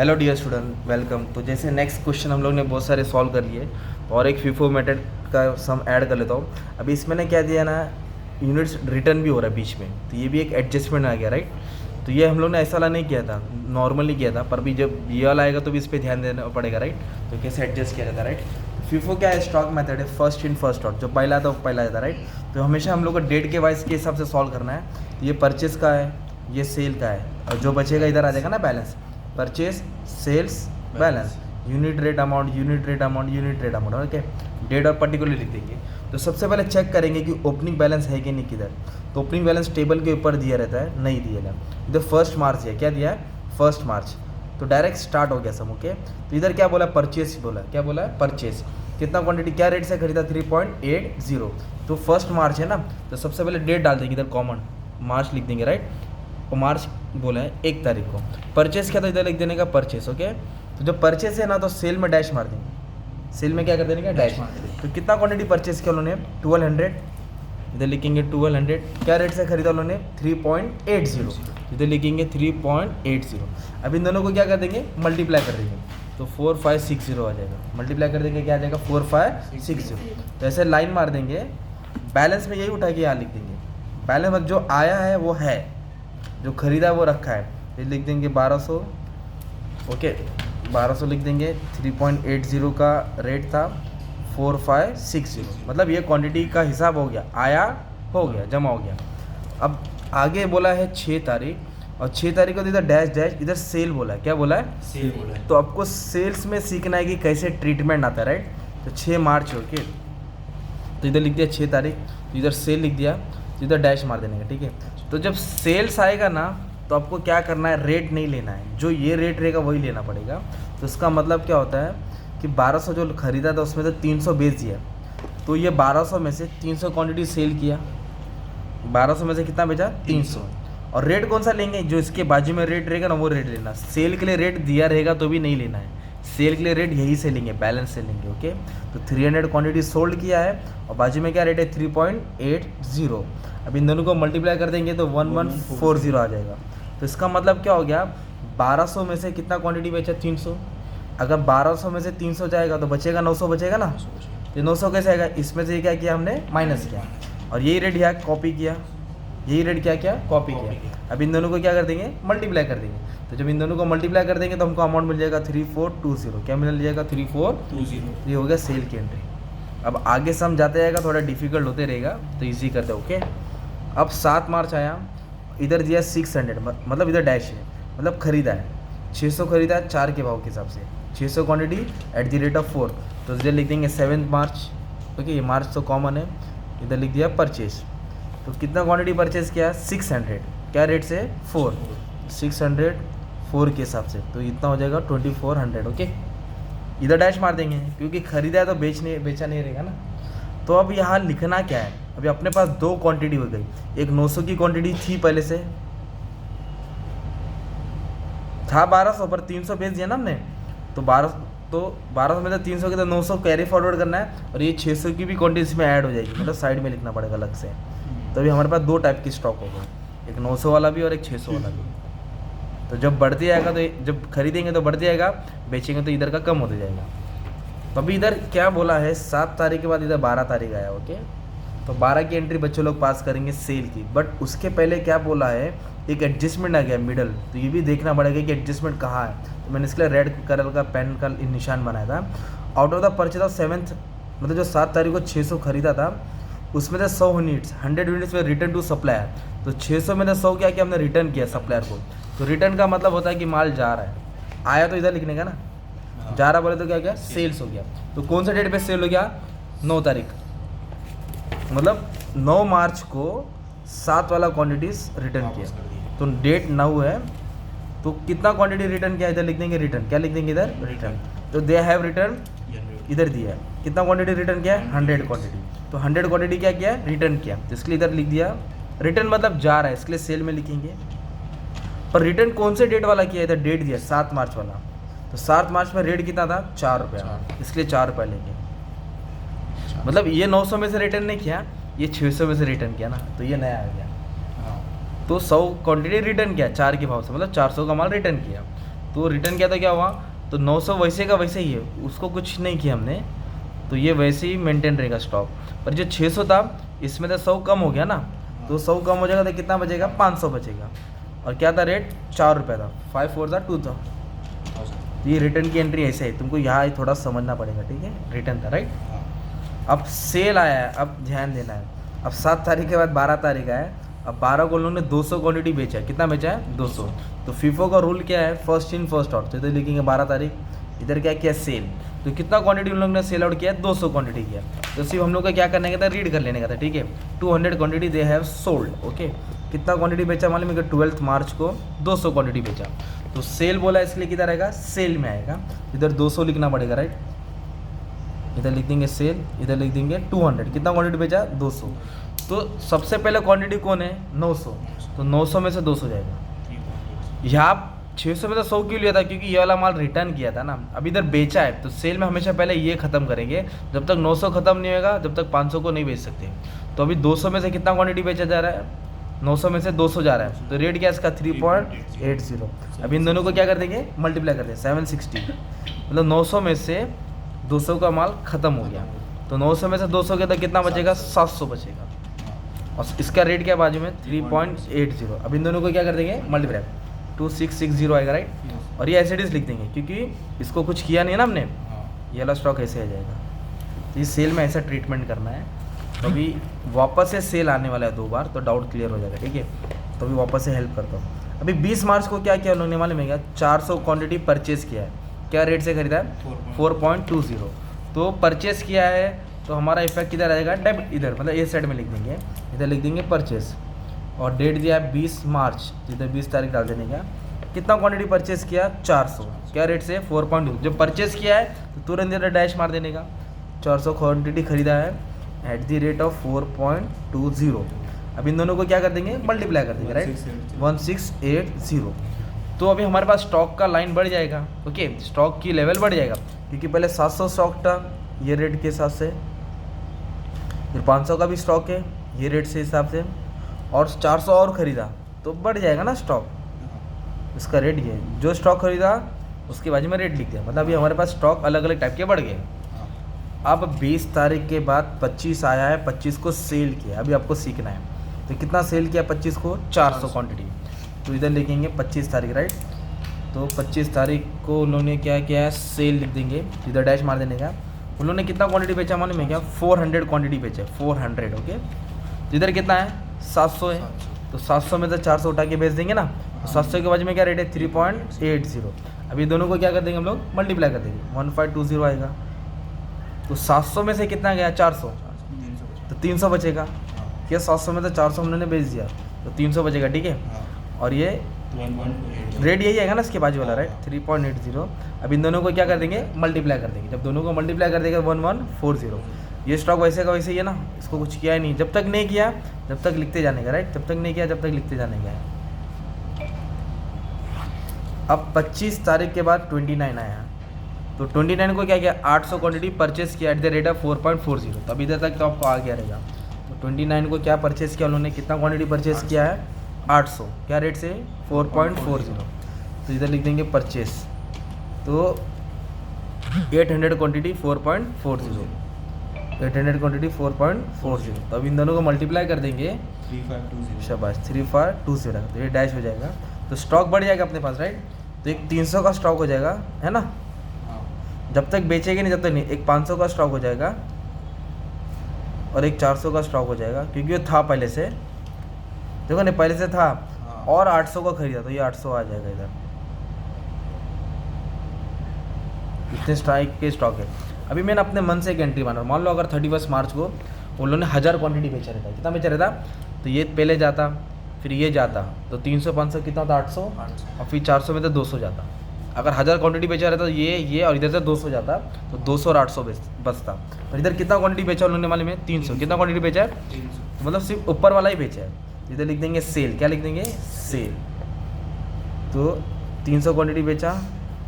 Hello dear student, welcome. तो जैसे next question हम लोग ने बहुत सारे सॉल्व कर लिए और एक फीफो मेथड का सम ऐड कर लेता हूँ। अभी इसमें ने क्या दिया ना, यूनिट्स रिटर्न भी हो रहा है बीच में, तो ये भी एक एडजस्टमेंट आ गया, राइट। तो ये हम लोग ने ऐसा वाला नहीं किया था, नॉर्मली किया था, पर भी जब ये वाला आएगा तो भी इस पर ध्यान देना पड़ेगा, राइट। तो कैसे एडजस्ट किया जाता है, राइट। फीफो क्या है, स्टॉक मेथड है, फर्स्ट इन फर्स्ट आउट, जो पहला आता है वो पहला जाता है, राइट। तो हमेशा हम लोग को डेट के वाइज के हिसाब से सॉल्व करना है। तो ये परचेज का है, ये सेल का है, और जो बचेगा इधर आ जाएगा ना balance, purchase sales balance, unit rate amount, unit rate amount, unit rate amount, okay. Date और पर्टिकुलर लिख देंगे। तो सबसे पहले चेक करेंगे कि ओपनिंग बैलेंस है कि नहीं किधर। तो ओपनिंग बैलेंस टेबल के ऊपर दिया रहता है, नहीं दिया है इधर। 1 मार्च है, क्या दिया है 1 मार्च, तो डायरेक्ट स्टार्ट हो गया सब, ओके। तो इधर क्या बोला, परचेस बोला, क्या बोला है परचेस। कितना क्वांटिटी, क्या रेट से खरीदा, 3.80। तो 1 मार्च है ना, तो सबसे पहले डेट डाल देंगे इधर, कॉमन मार्च लिख देंगे, राइट। और मार्च बोला है 1 तारीख को। परचेस क्या, तो इधर लिख देने का परचेस, ओके। तो जब परचेस है ना, तो सेल में डैश मार देंगे, सेल में क्या कर देने का, डैश। तो कितना क्वांटिटी परचेस किया उन्होंने, 1200, इधर लिखेंगे 1200। क्या रेट से खरीदा उन्होंने, 3.80, इधर लिखेंगे 3.80। अब इन दोनों को क्या कर देंगे, मल्टीप्लाई कर देंगे, तो 4560 आ जाएगा। मल्टीप्लाई कर देंगे, क्या आ जाएगा 4560। तो ऐसे लाइन मार देंगे, बैलेंस में यही उठा के यहाँ लिख देंगे। बैलेंस में जो आया है वो है, जो खरीदा वो रखा है, ये लिख देंगे 1200, ओके। 1200 लिख देंगे, 3.80 का रेट था, 4560, मतलब ये क्वांटिटी का हिसाब हो गया, आया हो गया, जमा हो गया। अब आगे बोला है 6 तारीख, और 6 तारीख को इधर डैश डैश, इधर सेल बोला है, क्या बोला है, सेल बोला है। तो आपको सेल्स में सीखना है कि कैसे ट्रीटमेंट आता है, राइट। तो 6 मार्च, ओके। तो इधर लिख दिया 6 तारीख, तो इधर सेल लिख दिया, तो इधर डैश मार देने का, ठीक है। तो जब सेल्स आएगा ना, तो आपको क्या करना है, रेट नहीं लेना है, जो ये रेट रहेगा वही लेना पड़ेगा। तो इसका मतलब क्या होता है कि 1200 जो खरीदा था उसमें से 300 बेच दिया, तो ये 1200 में से 300 क्वांटिटी सेल किया, 1200 में से कितना बेचा, 300। और रेट कौन सा लेंगे, जो इसके बाजू में रेट रहेगा ना वो रेट लेना। सेल के लिए रेट दिया रहेगा तो भी नहीं लेना है, सेल के लिए रेट यही से लेंगे, बैलेंस से लेंगे, ओके। तो 300 क्वांटिटी सोल्ड किया है, और बाजू में क्या रेट है, 3.80। अब इन दोनों को मल्टीप्लाई कर देंगे तो 1140 आ जाएगा। तो इसका मतलब क्या हो गया, 1200 में से कितना क्वांटिटी बेचा, 300। अगर 1200 में से 300 जाएगा तो बचेगा 900, बचेगा ना। तो 900 कैसे आएगा, इसमें से क्या किया हमने, माइनस किया, और यही रेट यहाँ कॉपी किया, यही रेट क्या किया, कॉपी किया। अब इन दोनों को क्या कर देंगे, मल्टीप्लाई कर देंगे। तो जब इन दोनों को मल्टीप्लाई कर देंगे तो हमको अमाउंट मिल जाएगा 3420, क्या मिल जाएगा, 3420। ये हो गया सेल की एंट्री। अब आगे सम जाते जाएगा, थोड़ा डिफिकल्ट होते रहेगा, तो ईजी करते, ओके। अब 7 मार्च आया, इधर दिया 600, मतलब इधर डैश है, मतलब खरीदा है 600, खरीदा है 4 के भाव के हिसाब से, 600 quantity at the rate of 4। तो इधर लिख देंगे 7 मार्च, ओके। ये मार्च तो कॉमन है, इधर लिख दिया परचेज। तो कितना क्वांटिटी परचेज किया, 600, क्या रेट से, 4, 600 4 के हिसाब से, तो इतना हो जाएगा 2400, ओके। इधर डैश मार देंगे, क्योंकि खरीदा है तो बेचा नहीं रहेगा ना। तो अब यहाँ लिखना क्या है, अभी अपने पास 2 क्वांटिटी हो गई, एक 900 की क्वांटिटी थी, पहले से था 1200, पर 300 बेच दिया ना हमने, तो 1200 में तो 300 के तो 900 कैरी फॉरवर्ड करना है, और ये 600 की भी क्वांटिटी इसमें ऐड हो जाएगी, मतलब साइड में लिखना पड़ेगा अलग से। तो अभी हमारे पास 2 टाइप की स्टॉक होगा, एक 900 वाला भी और एक 600 वाला भी। तो जब बढ़ती जाएगा, तो जब खरीदेंगे तो बढ़ती जाएगा, बेचेंगे तो इधर का कम होते जाएगा। तो अभी इधर क्या बोला है, 7 तारीख के बाद इधर 12 तारीख आया, ओके। तो 12 की एंट्री बच्चे लोग पास करेंगे सेल की, बट उसके पहले क्या बोला है, एक एडजस्टमेंट आ गया मिडल। तो ये भी देखना पड़ेगा कि एडजस्टमेंट कहाँ है। तो मैंने इसके लिए रेड कलर का पेन का निशान बनाया था। Out of the purchase of 7th, मतलब जो 7 तारीख को 600 खरीदा था, उसमें से 100 यूनिट्स, 100 यूनिट्स में रिटर्न टू सप्लायर। तो 600 में से 100 क्या किया हमने, रिटर्न किया सप्लायर को। तो रिटर्न का मतलब होता है कि माल जा रहा है, आया तो इधर लिखने का ना, जा रहा बोले तो क्या क्या, सेल्स हो गया। तो कौन सा डेट पे सेल हो गया, 9 तारीख, मतलब 9 मार्च को 7 वाला क्वांटिटीज रिटर्न किया। तो डेट 9 है, तो कितना क्वांटिटी रिटर्न किया, इधर लिख देंगे रिटर्न, क्या लिख देंगे इधर, रिटर्न। तो दे हैव रिटर्न, इधर दिया है कितना क्वांटिटी रिटर्न किया है, 100 क्वांटिटी। तो 100 क्वांटिटी क्या किया, रिटर्न किया, तो इसके लिए इधर लिख दिया रिटर्न, मतलब जा रहा है, इसके लिए सेल में लिखेंगे। पर रिटर्न कौन से डेट वाला किया, इधर डेट दिया 7 मार्च वाला। तो 7 मार्च में रेट कितना था, 4 रुपया, इसलिए 4 रुपया लेंगे। मतलब ये 900 में से रिटर्न नहीं किया, ये 600 में से रिटर्न किया ना, तो ये नया आ गया। तो 100 क्वांटिटी रिटर्न किया 4 के भाव से, मतलब 400 का माल रिटर्न किया। तो रिटर्न किया तो क्या हुआ, तो 900 वैसे का वैसे ही है, उसको कुछ नहीं किया हमने, तो ये वैसे ही मेंटेन रहेगा स्टॉक। पर जो 600 था इसमें तो 100 कम हो गया ना, तो 100 कम हो जाएगा तो कितना बचेगा, 500 बचेगा। और क्या था रेट, 4 रुपये था, 5 4 था 2 था। तो ये रिटर्न की एंट्री ऐसे है, तुमको यहाँ थोड़ा समझना पड़ेगा, ठीक है। रिटर्न था राइट। अब सेल आया है, अब ध्यान देना है। अब 7 तारीख के बाद 12 तारीख है, अब 12 को लोगों ने 200 क्वांटिटी बेचा है, कितना बेचा है, 200। तो फीफो का रूल क्या है, फर्स्ट इन फर्स्ट आउट। तो इधर लिखेंगे 12 तारीख, इधर क्या किया, सेल। तो कितना क्वांटिटी उन लोगों ने सेल आउट किया, 200 क्वांटिटी किया। तो सिर्फ हम लोग का क्या करने का था, रीड कर लेने का था, ठीक है। 200 quantity they have sold, okay. कितना क्वांटिटी बेचा मालूम है कि 12 मार्च को 200 क्वांटिटी बेचा। तो सेल बोला इसलिए किधर आएगा, सेल में आएगा, इधर 200 लिखना पड़ेगा राइट। इधर लिख देंगे सेल, इधर लिख देंगे 200, कितना क्वांटिटी बेचा, 200। तो सबसे पहले क्वांटिटी कौन है, 900, तो 900 में से 200 जाएगा। यहाँ 600 में तो 100 क्यों लिया था, क्योंकि ये वाला माल रिटर्न किया था ना, अब इधर बेचा है, तो सेल में हमेशा पहले ये खत्म करेंगे। जब तक 900 खत्म नहीं होगा जब तक 500 को नहीं बेच सकते। तो अभी 200 में से कितना क्वांटिटी बेचा जा रहा है, 900 में से 200 जा रहा है, तो रेट क्या है इसका, 3.80। अब इन दोनों को क्या कर देंगे, मल्टीप्लाई कर देंगे, 760। मतलब 900 में से 200 का माल खत्म हो गया, तो 900 में से 200 के तो कितना बचेगा, 700 बचेगा। और इसका रेट क्या है बाजू में, 3.80। अब इन दोनों को क्या कर देंगे, मल्टीप्लाई, 2660 आएगा राइट। और ये ऐसे लिख देंगे क्योंकि इसको कुछ किया नहीं है ना हमने, ये वाला स्टॉक ऐसे आ जाएगा। तो इस सेल में ऐसा ट्रीटमेंट करना है। तो अभी वापस से सेल आने वाला है 2 बार, तो डाउट क्लियर हो जाएगा, ठीक है। तो अभी वापस से हेल्प करता हूँ। अभी 20 मार्च को क्या किया उन्होंने मालूम है क्या, 400 क्वांटिटी परचेज़ किया है। क्या रेट से खरीदा है, 4.20। तो परचेज़ किया है, तो हमारा इफेक्ट किधर आएगा, डेबिट, इधर मतलब ए साइड में लिख देंगे, इधर लिख देंगे परचेज़। और डेट दिया है 20 मार्च, इधर 20 तारीख डाल देने का। कितना क्वांटिटी परचेज़ किया, 400, क्या रेट से, 4.2। जब परचेज़ किया है तो तुरंत इधर डैश मार देने का, 400 क्वांटिटी खरीदा है एट द रेट ऑफ 4.20। अब इन दोनों को क्या कर देंगे, मल्टीप्लाई कर देंगे राइट, 1680। तो अभी हमारे पास स्टॉक का लाइन बढ़ जाएगा, ओके, स्टॉक की लेवल बढ़ जाएगा, क्योंकि पहले 700 स्टॉक था ये रेट के हिसाब से, फिर 500 का भी स्टॉक है ये रेट से हिसाब से, और 400 और ख़रीदा तो बढ़ जाएगा ना स्टॉक, इसका रेट ये है। जो स्टॉक खरीदा उसके बाजू में रेट लिख दिया, मतलब अभी हमारे पास स्टॉक अलग अलग टाइप के बढ़ गए। अब 20 तारीख के बाद 25 आया है, 25 को सेल किया, अभी आपको सीखना है। तो कितना सेल किया 25 को, 400 क्वांटिटी। तो इधर लिखेंगे 25 तारीख राइट। तो 25 तारीख को उन लोगों ने क्या किया है, सेल लिख देंगे, इधर डैश मार देने का। उन लोगों ने कितना क्वांटिटी बेचा मालूम है क्या, 400 क्वांटिटी बेचा, 400, ओके। तो इधर कितना है, 700 है, तो 700 में से 400 उठा के बेच देंगे ना, तो 700 के बाजू में क्या रेट है, 3.80। अभी दोनों को क्या कर देंगे हम लोग, मल्टीप्लाई कर देंगे, 1520 आएगा। तो 700 में से कितना गया, 400, तो 300 बचेगा। क्या 700 में तो 400 हमने बेच दिया, तो 300 बचेगा, ठीक है। और ये रेट यही आएगा ना इसके बाजू वाला राइट, 3.80। अब इन दोनों को क्या कर देंगे, मल्टीप्लाई कर देंगे। जब दोनों को मल्टीप्लाई कर देंगे 1140। ये स्टॉक वैसे का वैसे ही है ना, इसको कुछ किया ही नहीं, जब तक नहीं किया जब तक लिखते जाने का राइट, जब तक नहीं किया जब तक लिखते जाने का है। अब 25 तारीख के बाद 29 आया, तो 29 को क्या किया, 800 क्वांटिटी परचेस किया एट द रेट ऑफ 4.40। तो अभी इधर तक तो आपको आ गया रहेगा। तो 29 को क्या परचेस किया उन्होंने, कितना क्वांटिटी परचेस किया है, 800, क्या रेट से, 4.40। तो इधर लिख देंगे परचेस, तो 800 क्वांटिटी 4.40, 800 क्वांटिटी 4.40। तो अब इन दोनों को मल्टीप्लाई कर देंगे, 3520, शाबाश, 3520, तो ये डैश हो जाएगा, तो स्टॉक बढ़ जाएगा अपने पास राइट। तो एक 300 का स्टॉक हो जाएगा, है ना, जब तक बेचेंगे नहीं जब तक नहीं। एक 500 का स्टॉक हो जाएगा और एक 400 का स्टॉक हो जाएगा, क्योंकि वो था पहले से, देखो नहीं पहले से था, और 800 का खरीदा, तो ये 800 आ जाएगा इधर। इतने स्ट्राइक के स्टॉक है। अभी मैंने अपने मन से एक एंट्री माना, मान लो अगर 31 मार्च को उन लोगों ने 1000 क्वांटिटी बेचा रहता, कितना बेचा रहता, तो ये पहले जाता, फिर ये जाता, तो 300 500 कितना होता, 800, और फिर 400 में तो 200 जाता। अगर 1000 क्वांटिटी बेचा रहता तो ये और इधर से 200 जाता, तो 200 और 800 बचता। और इधर कितना क्वांटिटी बेचा उन्होंने मालूम है, 300। कितना क्वांटिटी बेचा है, तो मतलब सिर्फ ऊपर वाला ही बेचा है। इधर लिख देंगे सेल, क्या लिख देंगे, सेल। तो 300 क्वांटिटी बेचा,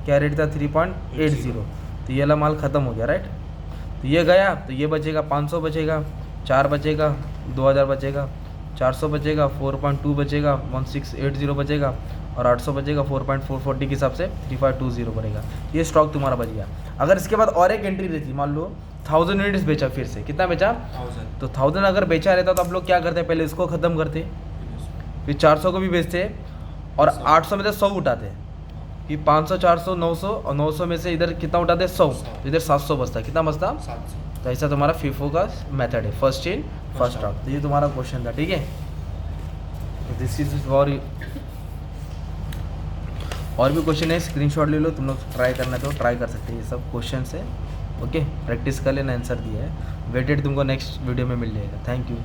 क्या रेट था, 3.80। तो ये वाला माल ख़त्म हो गया राइट। तो ये गया, तो ये बचेगा 500 बचेगा, 4 बचेगा, 2000 बचेगा, 400 बचेगा, 4.2 बचेगा, 1680 बचेगा, और 800 बचेगा 4.440 के हिसाब से 3520 पड़ेगा। ये स्टॉक तुम्हारा बच गया। अगर इसके बाद और एक एंट्री रहती, मान लो 1000 यूनिट्स बेचा, फिर से कितना बेचा 1000, तो 1000 अगर बेचा रहता तो आप लोग क्या करते, पहले इसको ख़त्म करते, फिर 400 को भी बेचते और 800 में से 100 उठाते, कि 500 400 900 और 900 में से इधर कितना उठाते 100, तो इधर 700 बचता, कितना बचता 700। तो ऐसा तुम्हारा फीफो का मेथड है, फर्स्ट इन फर्स्ट आउट। तो ये तुम्हारा क्वेश्चन था, ठीक है। दिस इज और भी क्वेश्चन है, स्क्रीनशॉट ले लो, तुम लोग ट्राई करना तो ट्राई कर सकते हैं, ये सब क्वेश्चन है। ओके, प्रैक्टिस कर लेना, आंसर दिया है। वेटेड तुमको नेक्स्ट वीडियो में मिल जाएगा। Thank you.